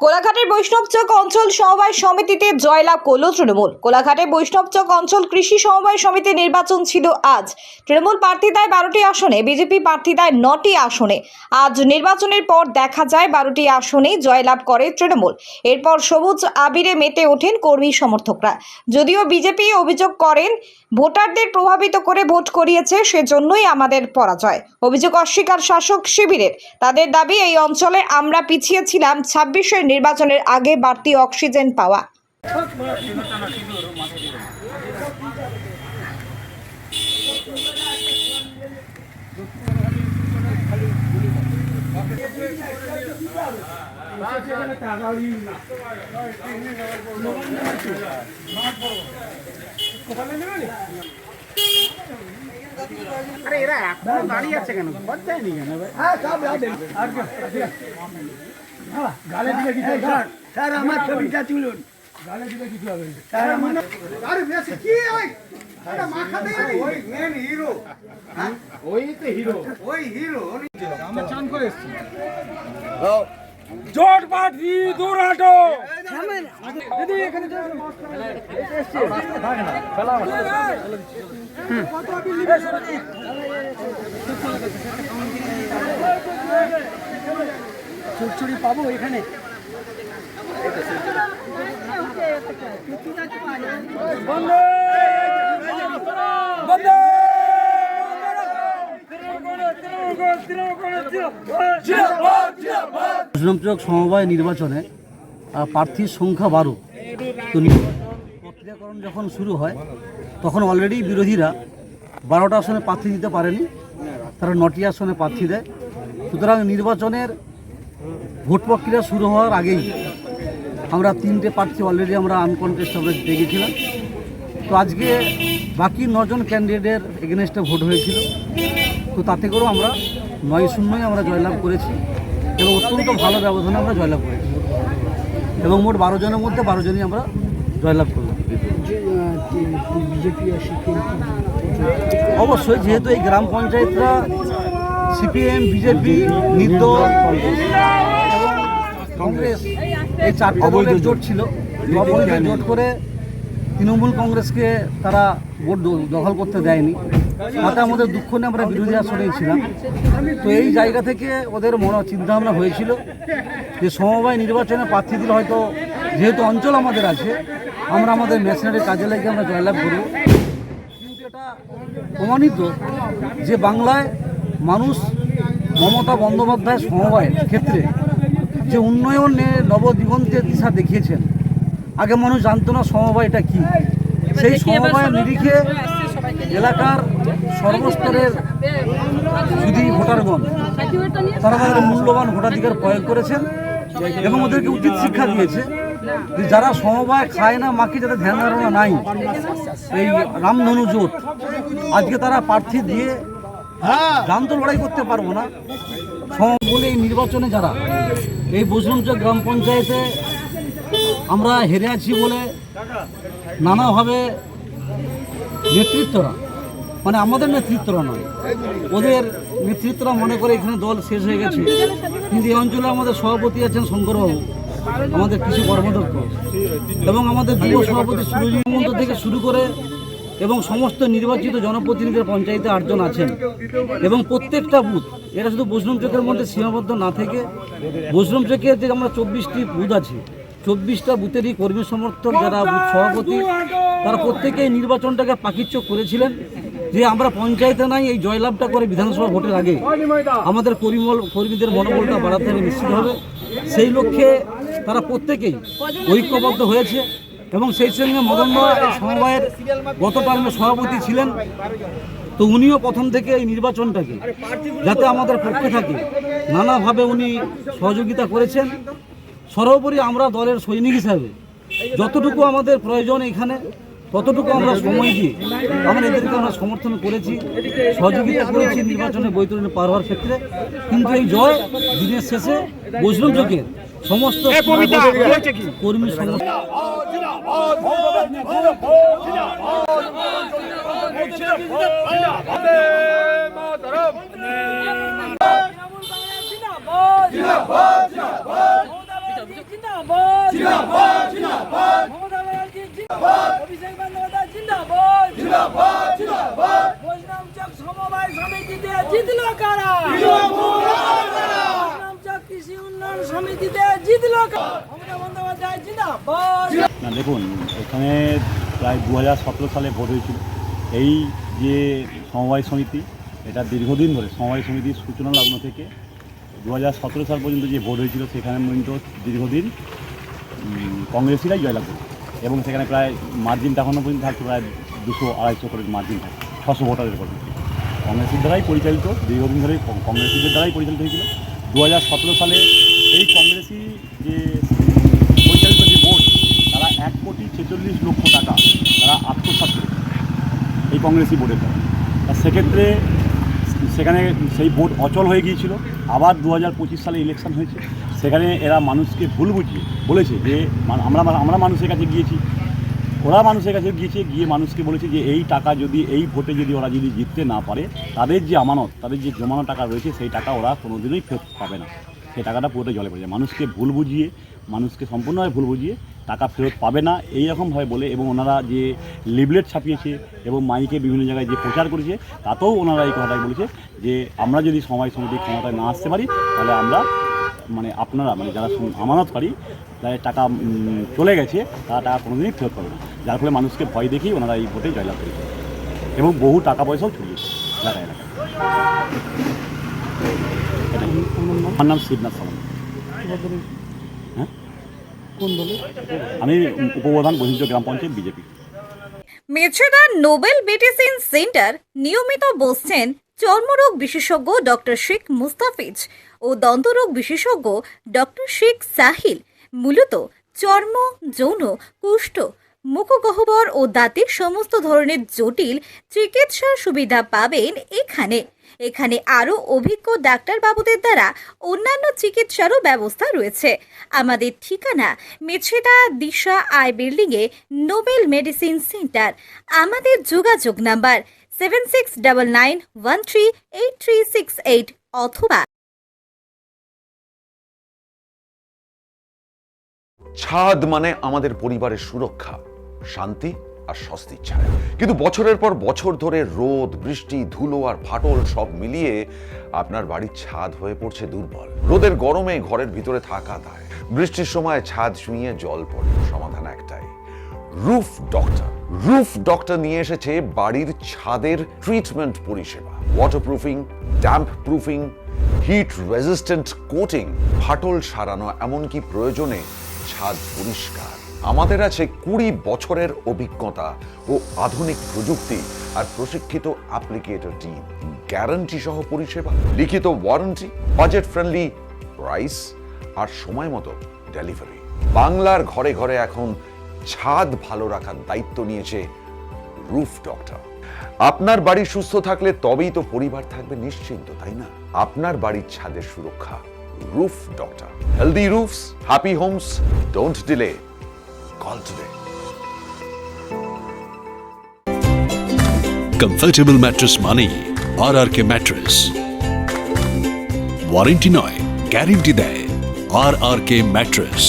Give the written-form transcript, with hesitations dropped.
কোলাঘাটের বৈষ্ণবচক অঞ্চল সমবায় সমিতিতে জয়লাভ করল তৃণমূল। কোলাঘাটের বৈষ্ণবচক অঞ্চল কৃষি সমবায় সমিতি নির্বাচন ছিল আজ। তৃণমূল প্রার্থী দেয় 12টি আসনে, বিজেপি প্রার্থী দেয় 9টি আসনে। আজ নির্বাচনের পর দেখা যায় 12টি আসনেই জয়লাভ করে তৃণমূল। এরপর সবুজ আবিরে মেতে ওঠেন কর্মী সমর্থকরা। যদিও বিজেপি অভিযোগ করেন ভোটারদের প্রভাবিত করে ভোট করিয়েছে, সেজন্যই আমাদের পরাজয়। অভিযোগ অস্বীকার শাসক শিবিরের। তাদের দাবি, এই অঞ্চলে আমরা পিছিয়ে ছিলাম 26-এর নির্বাচনের আগে বাড়তি অক্সিজেন পাওয়া। আরে এরা এখন দাঁড়িয়ে আছে কেন? যায়নি কেন ভাই? গালে দিলে কিছু স্যার আমার ছবিটা তুলুন। গালে দিলে কিছু হবে স্যার আমার আরে বেশি কি ওই এটা মাথা দিয়ে ওই মেন হিরো হ্যাঁ ওই তো হিরো ওই হিরো আমরা চান করে এসেছি। জোট পার্টি দৌড়াটো দিদি এখানে চুরচুরি পাবো এখানে। বৈষ্ণবচক সমবায় নির্বাচনে প্রার্থীর সংখ্যা 12। তো প্রক্রিয়াকরণ যখন শুরু হয় তখন অলরেডি বিরোধীরা 12টা আসনে প্রার্থী দিতে পারেনি, তারা 9টি আসনে প্রার্থী দেয়। সুতরাং নির্বাচনের ভোট প্রক্রিয়া শুরু হওয়ার আগেই আমরা 3টে প্রার্থী অলরেডি আমরা আনকনটেস্ট আমরা জিতে গেছিলাম। তো আজকে বাকি 9 জন ক্যান্ডিডেটের এগেনস্টে ভোট হয়েছিল। তো তাতে করেও আমরা 9-0 আমরা জয়লাভ করেছি এবং অত্যন্ত ভালো ব্যবধানে আমরা জয়লাভ করেছি এবং মোট 12 জনের মধ্যে 12 জনই আমরা জয়লাভ করলাম। অবশ্যই যেহেতু এই গ্রাম পঞ্চায়েতরা সিপিএম, বিজেপি, নির্দল এবং কংগ্রেস এই 4টে দলের জোট ছিল, অবৈধ জোট করে তৃণমূল কংগ্রেসকে তারা ভোট দখল করতে দেয়নি। তাতে আমাদের দুঃখ নিয়ে আমরা বিরোধী আসনেই ছিলাম। তো এই জায়গা থেকে ওদের চিন্তাভাবনা হয়েছিল যে সমবায় নির্বাচনে প্রার্থী দিলে হয়তো যেহেতু অঞ্চল আমাদের আছে আমরা আমাদের মেশিনারি কাজে লাগিয়ে আমরা জয়লাভ করব। কিন্তু এটা প্রমাণিত যে বাংলায় মানুষ মমতা বন্দ্যোপাধ্যায় সমবায়ের ক্ষেত্রে যে উন্নয়নে নবদিগন্তের দিশা দেখিয়েছেন। আগে মানুষ জানতো না সমবায়টা কী। সেই সমবায়ের নিরিখে এলাকার সর্বস্তরের যদি ভোটারগণ তারা তাদের মূল্যবান ভোটাধিকার প্রয়োগ করেছেন এবং ওদেরকে উচিত শিক্ষা দিয়েছে যে যারা সমবায় খায় না, মাকে যাদের ধ্যান ধারণা নাই, এই রামধনু জোট আজকে তারা প্রার্থী দিয়ে গান তো লড়াই করতে পারবো না। বলে এই নির্বাচনে যারা এই বৈষ্ণবচক গ্রাম পঞ্চায়েতে আমরা হেরে আছি বলে নানাভাবে নেতৃত্বরা, মানে আমাদের নেতৃত্বরা নয়, ওদের নেতৃত্বরা মনে করে এখানে দল শেষ হয়ে গেছে। কিন্তু এই অঞ্চলে আমাদের সভাপতি আছেন শঙ্করবাবু, আমাদের কৃষি কর্মদক্ষ, এবং আমাদের যুব সভাপতি সুরজিৎ মন্ত্র থেকে শুরু করে এবং সমস্ত নির্বাচিত জনপ্রতিনিধিদের পঞ্চায়েতে 8 জন আছেন এবং প্রত্যেকটা বুথ, এটা শুধু বৈষ্ণবচকের মধ্যে সীমাবদ্ধ না থেকে বৈষ্ণবচকের যে আমরা 24টি বুথ আছে, 24টা বুথেরই কর্মী সমর্থক যারা বুথ সভাপতি তারা প্রত্যেকেই নির্বাচনটাকে পাকিচ্য করেছিলেন যে আমরা পঞ্চায়েতে নাই, এই জয়লাভটা করে বিধানসভা ভোটের আগে আমাদের কর্মীদের মনোবলটা বাড়াতে হবে নিশ্চিত হবে। সেই লক্ষ্যে তারা প্রত্যেকেই ঐক্যবদ্ধ হয়েছে এবং সেই সঙ্গে মদনদা সমবায়ের গত টার্মে সভাপতি ছিলেন। তো উনিও প্রথম থেকে এই নির্বাচনটাকে যাতে আমাদের পক্ষে থাকে নানাভাবে উনি সহযোগিতা করেছেন। সর্বোপরি আমরা দলের সৈনিক হিসাবে যতটুকু আমাদের প্রয়োজন এখানে ততটুকু আমরা সময় দিয়ে আমরা এদেরকে আমরা সমর্থন করেছি, সহযোগিতা করেছি নির্বাচনে বৈতরণী পার হওয়ার ক্ষেত্রে। কিন্তু এই জয় দিনের শেষে বৈষ্ণবচকের সমস্ত কর্মী সমস্ত জিন্দাবাদ জিন্দাবাদ জিন্দাবাদ মমতা ব্যানার্জি জিন্দাবাদ অভিষেক বন্দ্যোপাধ্যায় জিন্দাবাদ জিন্দাবাদ জিন্দাবাদ বৈষ্ণব চক সমবায় সমিতিতে জিতলো কারা বৈষ্ণব চক কৃষি উন্নয়ন সমিতিতে জিতলো কারা মমতা বন্দ্যোপাধ্যায় জিন্দাবাদ। না দেখুন, এখানে প্রায় 2017 সালে ভোট হয়েছিল। এই যে সমবায় সমিতি, এটা দীর্ঘদিন ধরে সমবায় সমিতির সূচনা লগ্ন থেকে 2017 সাল পর্যন্ত যে ভোট হয়েছিল সেখানে পর্যন্ত দীর্ঘদিন কংগ্রেসিরাই জয়লাভ করে, এবং সেখানে প্রায় মার্জিনটা এখনও পর্যন্ত থাকছে প্রায় 200-250 করে মার্জিন থাকে 600 ভোটারের পর। কংগ্রেসের দ্বারাই পরিচালিত, দীর্ঘদিন ধরে কংগ্রেসিদের দ্বারাই পরিচালিত হয়েছিল। 2017 সালে এই কংগ্রেসি যে পরিচালিত যে বোর্ড, তারা 1,46,00,000 টাকা তারা আত্মসাৎ করেছে এই কংগ্রেসি বোর্ডের দ্বারা। সেক্ষেত্রে সেখানে সেই বোর্ড অচল হয়ে গিয়েছিল। আবার 2025 সালে ইলেকশন হয়েছে, সেখানে এরা মানুষকে ভুল বুঝিয়ে বলেছে যে আমরা মানুষের কাছে গিয়েছি, ওরা মানুষের কাছে গিয়ে মানুষকে বলেছে যে এই টাকা যদি এই ভোটে যদি ওরা যদি জিততে না পারে, তাদের যে আমানত, তাদের যে জমানো টাকা রয়েছে সেই টাকা ওরা কোনোদিনই ফেরত পাবে না। সেই টাকাটা পুরোটাই জলে পড়ে যায়। মানুষকে ভুল বুঝিয়ে, মানুষকে সম্পূর্ণভাবে ভুল বুঝিয়ে টাকা ফেরত পাবে না এইরকমভাবে বলে, এবং ওনারা যে লিফলেট ছাপিয়েছে এবং মাইকে বিভিন্ন জায়গায় যে প্রচার করেছে, তাতেও ওনারা এই কথাটাই বলেছে যে আমরা যদি সমবায় সমিতি ক্ষমতায় না আসতে পারি, তাহলে আমরা আপনারা যারা আমানতকারী, যাদের টাকা চলে গেছে, তারা টাকা কোনোদিনই ফেরত পাবে না। যার ফলে মানুষকে ভয় দেখিয়ে ওনারা এই ভোটে জয়লাভ করেছে এবং বহু টাকা পয়সাও ছড়িয়েছে এলাকায় এলাকায়। আমার নাম শিবনাথ সামন্ত। হ্যাঁ, কোন দলে? আমি উপপ্রধান বহির্য গ্রাম panchayat BJP. Mecheda Nobel medicine centre নিয়মিত বসছেন চর্মরোগ বিশেষজ্ঞ ডক্টর শেখ মুস্তাফিজ ও দন্তরোগ বিশেষজ্ঞ ডক্টর শেখ সাহিল। মূলত চর্ম, যৌন, কুষ্ঠ, মুখগহ্বর ও দাঁতের সমস্ত ধরনের জটিল চিকিৎসার সুবিধা পাবেন এখানে আরও অভিজ্ঞ ডাক্তারবাবুদের দ্বারা অন্যান্য চিকিৎসারও ব্যবস্থা রয়েছে। আমাদের ঠিকানা মেছেদা দিশা আই বিল্ডিংয়ে নোবেল মেডিসিন সেন্টার। আমাদের যোগাযোগ নাম্বার 7699138368 অথবা ছাদ মানে আমাদের পরিবারের সুরক্ষা, শান্তি আর স্বস্তির ছায়া। কিন্তু বছরের পর বছর ধরে রোদ, বৃষ্টি, ধুলো আর ফাটল সব মিলিয়ে আপনার বাড়ির ছাদ হয়ে পড়ছে দুর্বল। রোদের গরমে ঘরের ভিতরে থাকা দায়, বৃষ্টির সময় ছাদ ছুঁয়ে জল পড়ে। সমাধান একটাই, রুফ ডক্টর। রুফ ডক্টর নিয়ে এসেছে বাড়ির ছাদের ট্রিটমেন্ট পরিষেবা। Waterproofing, damp proofing, hit resistant coating, ফাটল সারানো, এমনকি প্রয়োজনে ছাদ পরিষ্কার। আমাদের আছে 20 বছরের অভিজ্ঞতা ও আধুনিক প্রযুক্তি আর প্রশিক্ষিত অ্যাপ্লিকেটর টিম। গ্যারান্টি সহ পরিষেবা, লিখিত ওয়ারেন্টি, বাজেট ফ্রেন্ডলি প্রাইস আর সময় মতো ডেলিভারি। বাংলার ঘরে ঘরে এখন ছাদ ভালো রাখার দায়িত্ব নিয়েছে রুফ ডক্টর। আপনার বাড়ি সুস্থ থাকলে তবেই তো পরিবার থাকবে নিশ্চিন্ত, তাই না? আপনার বাড়ির ছাদের সুরক্ষা roof doctor. Healthy roofs, happy homes. Don't delay, call today. Comfortable mattress মানেই RRK ম্যাট্রেস। ওয়ারেন্টি নয়, গ্যারেন্টি দেয় RRK ম্যাট্রেস।